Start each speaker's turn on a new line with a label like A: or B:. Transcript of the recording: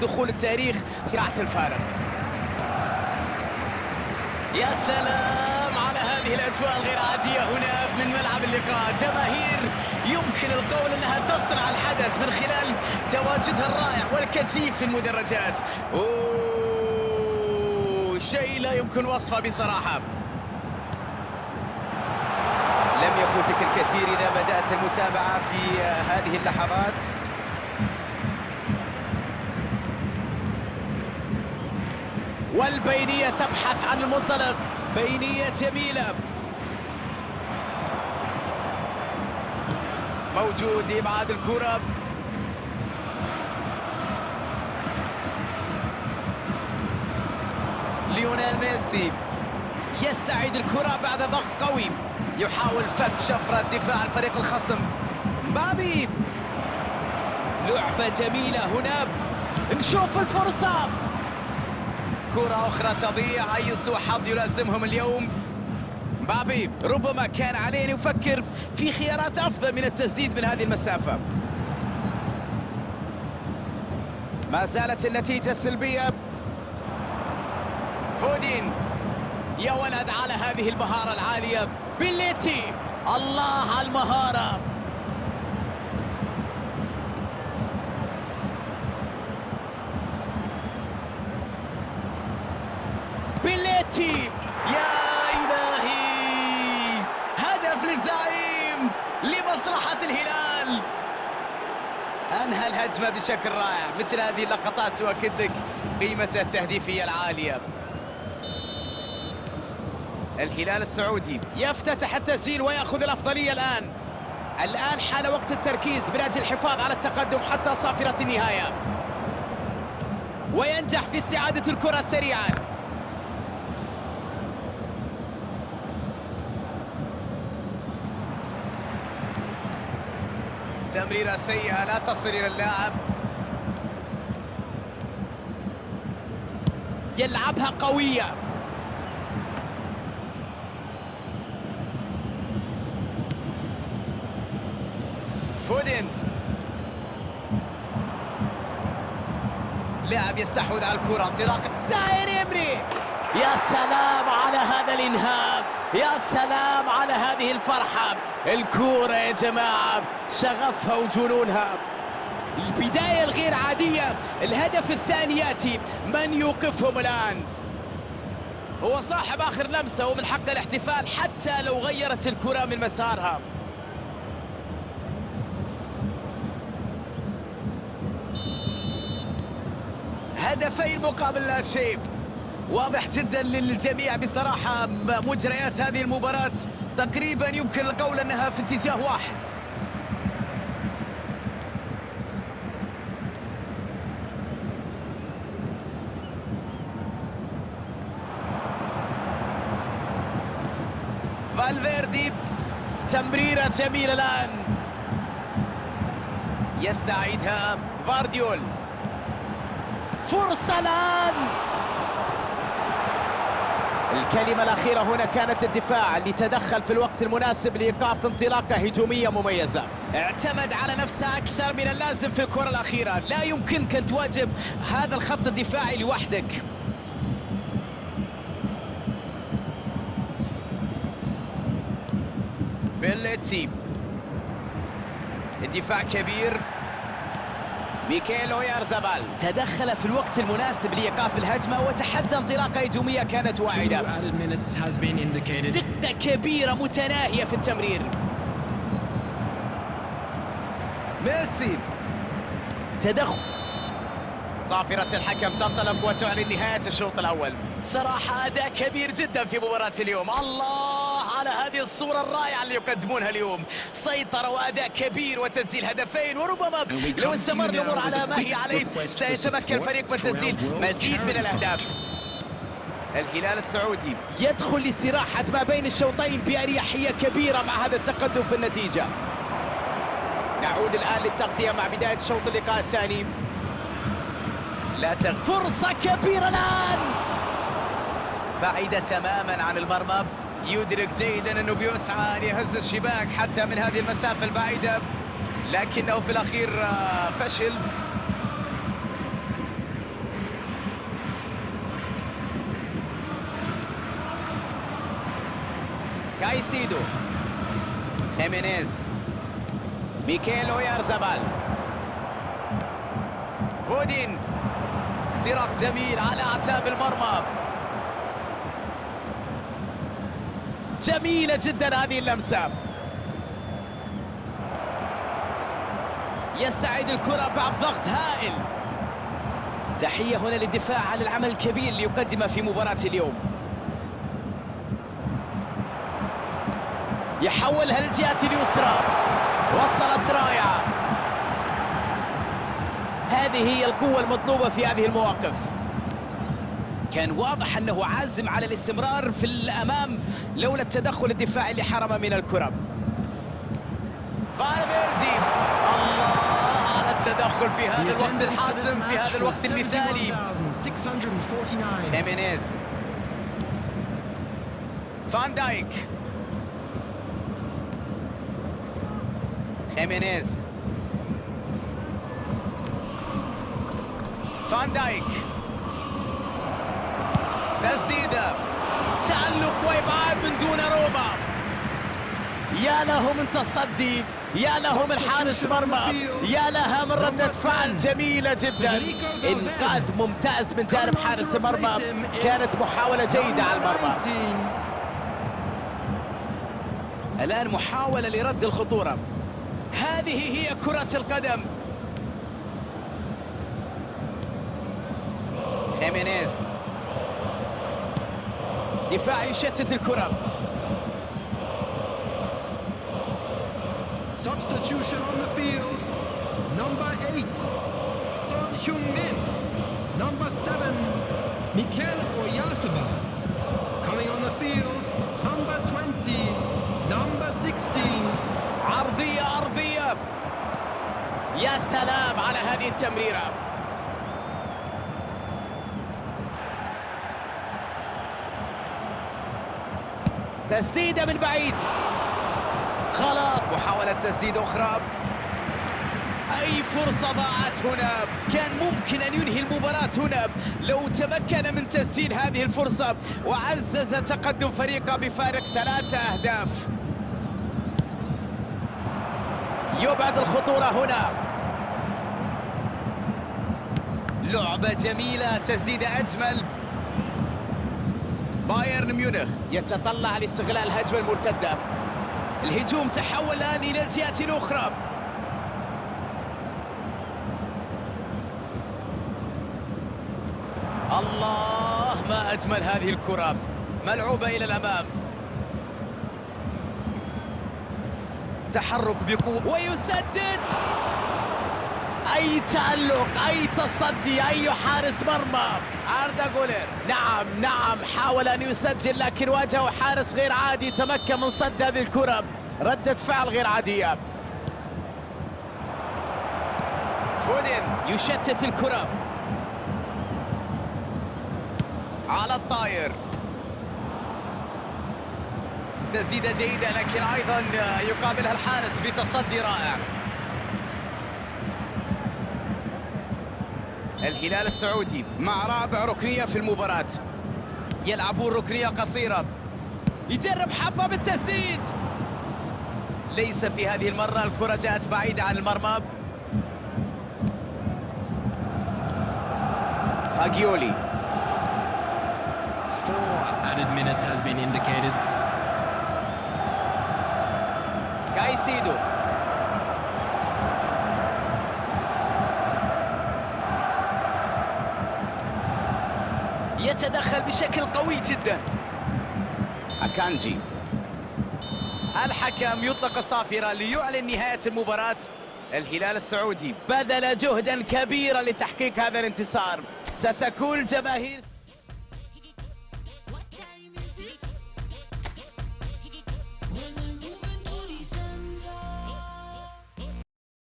A: دخول التاريخ ساعة الفارق. يا سلام على هذه الأجواء الغير عادية هنا من ملعب اللقاء. جماهير يمكن القول أنها تصنع الحدث من خلال تواجدها الرائع والكثيف في المدرجات. شيء لا يمكن وصفه بصراحة. لم يفوتك الكثير إذا بدأت المتابعة في هذه اللحظات. والبينية تبحث عن المنطلق، بينية جميلة، موجود لإبعاد الكرة. ليونيل ميسي يستعيد الكرة بعد ضغط قوي، يحاول فك شفرة دفاع الفريق الخصم. مبابي، لعبة جميلة هنا، نشوف الفرصة، كرة أخرى تضيع. أي سوء حظ يلازمهم اليوم. مبابي ربما كان عليه أن يفكر في خيارات أفضل من التسديد من هذه المسافة. ما زالت النتيجة سلبية. فودين، يا ولد على هذه المهارة العالية. بيليتي، الله على المهارة. بيليتي، يا إلهي، هدف للزعيم لمصلحة الهلال. أنهى الهجمة بشكل رائع. مثل هذه اللقطات تؤكد لك قيمة التهديفية العالية. الهلال السعودي يفتتح التسجيل ويأخذ الأفضلية الآن. الآن حان وقت التركيز من أجل الحفاظ على التقدم حتى صافرة النهاية، وينجح في استعادة الكرة سريعا. تمريرة سيئة لا تصل إلى اللاعب. يلعبها قوية. فودين، لاعب يستحوذ على الكرة. انطلاقة زاير إمري. يا سلام على هذا الإنهاء، يا سلام على هذه الفرحة. الكرة يا جماعة شغفها وجنونها. البداية الغير عادية. الهدف الثاني يأتي. من يوقفهم الآن؟ هو صاحب آخر لمسة ومن حقه الاحتفال حتى لو غيرت الكرة من مسارها. هدفين مقابل لا شيء. واضح جدا للجميع بصراحة. مجريات هذه المباراة تقريبا يمكن القول أنها في اتجاه واحد. فالفيردي، تمريرة جميلة الآن، يستعيدها فارديول. فرصة الآن. الكلمة الأخيرة هنا كانت للدفاع اللي تدخل في الوقت المناسب لإيقاف انطلاقة هجومية مميزة. اعتمد على نفسه أكثر من اللازم في الكرة الأخيرة. لا يمكنك أن تواجه هذا الخط الدفاعي لوحدك. بيليتي، الدفاع كبير. ميكيل اويارزابال تدخل في الوقت المناسب لإيقاف الهجمة وتحدى انطلاقة هجومية كانت واعدة. دقة كبيرة متناهية في التمرير. ميسي، تدخل. صافرة الحكم تنطلق وتعلن نهاية الشوط الأول. صراحة أداء كبير جدا في مباراة اليوم. الله على هذه الصورة الرائعة اللي يقدمونها اليوم. سيطرة وأداء كبير وتسجيل هدفين، وربما لو استمر الأمور على ما هي عليه سيتمكن الفريق من تسجيل مزيد من الأهداف. الهلال السعودي يدخل لاستراحة ما بين الشوطين بأريحية كبيرة مع هذا التقدم في النتيجة. نعود الآن للتغطية مع بداية شوط اللقاء الثاني. فرصة كبيرة الآن، بعيدة تماما عن المرمى. يدرك جيدا أنه بيسعى ليهز الشباك حتى من هذه المسافة البعيدة، لكنه في الأخير فشل. كايسيدو، خيمينيز، ميكيل اويارزابال، فودين، اختراق جميل على اعتاب المرمى. جميلة جدا هذه اللمسة. يستعيد الكرة بعد ضغط هائل. تحية هنا للدفاع على العمل الكبير اللي يقدمه في مباراة اليوم. يحولها للجهة اليسرى، وصلت رائعة. هذه هي القوة المطلوبة في هذه المواقف. كان واضح أنه عازم على الاستمرار في الأمام لولا التدخل الدفاعي اللي حرم من الكرة. فالفيردي، الله على التدخل في هذا الوقت الحاسم، في هذا الوقت المثالي. خيمينيز، فان دايك، خيمينيز، فان دايك، تسديدة، تألق وإبعاد من دون روما. يا له من تصدي، يا له من حارس مرمى، يا لها من ردة فعل جميلة جدا. إنقاذ ممتاز من جانب حارس المرمى، كانت محاولة جيدة على المرمى. الآن محاولة لرد الخطورة. هذه هي كرة القدم. خيمينيز، دفاع يشتت الكرة.
B: Substitution on the field. Number 8, Son Heung-min. Number 7, Mikel Oyarzabal. Coming on the field, number 20, number 16.
A: عرضية أرضية. يا سلام على هذه التمريرة. تسديدة من بعيد. خلاص، محاولة تسديد أخرى. أي فرصة ضاعت هنا. كان ممكن أن ينهي المباراة هنا لو تمكن من تسجيل هذه الفرصة وعزز تقدم فريقه بفارق 3 أهداف. يبعد الخطورة هنا. لعبة جميلة، تسديدة أجمل. بايرن ميونخ يتطلع لاستغلال الهجمة المرتدة. الهجوم تحول الآن إلى الجهة الأخرى. الله، ما أجمل هذه الكرة، ملعوبة إلى الأمام. تحرك بقوة ويسدد. أي تألق، أي تصدي، أي حارس مرمى. أردا جولر، نعم حاول أن يسجل لكن واجهه حارس غير عادي، تمكن من صد هذه الكرة. ردة فعل غير عادية. فودين يشتت الكرة على الطاير. تسديدة جيدة لكن أيضا يقابلها الحارس بتصدي رائع. الهلال السعودي مع رابع ركنية في المباراة. يلعبون ركنية قصيرة. يجرب حبة بالتسديد. ليس في هذه المرة، الكرة جاءت بعيدة عن المرمى. فاجيولي.
B: 4 added minutes has been indicated.
A: كايسيدو. يتدخل بشكل قوي جدا. أكانجي. الحكم يطلق الصافرة ليعلن نهاية المباراة. الهلال السعودي بذل جهدا كبيرا لتحقيق هذا الانتصار. ستكون الجماهير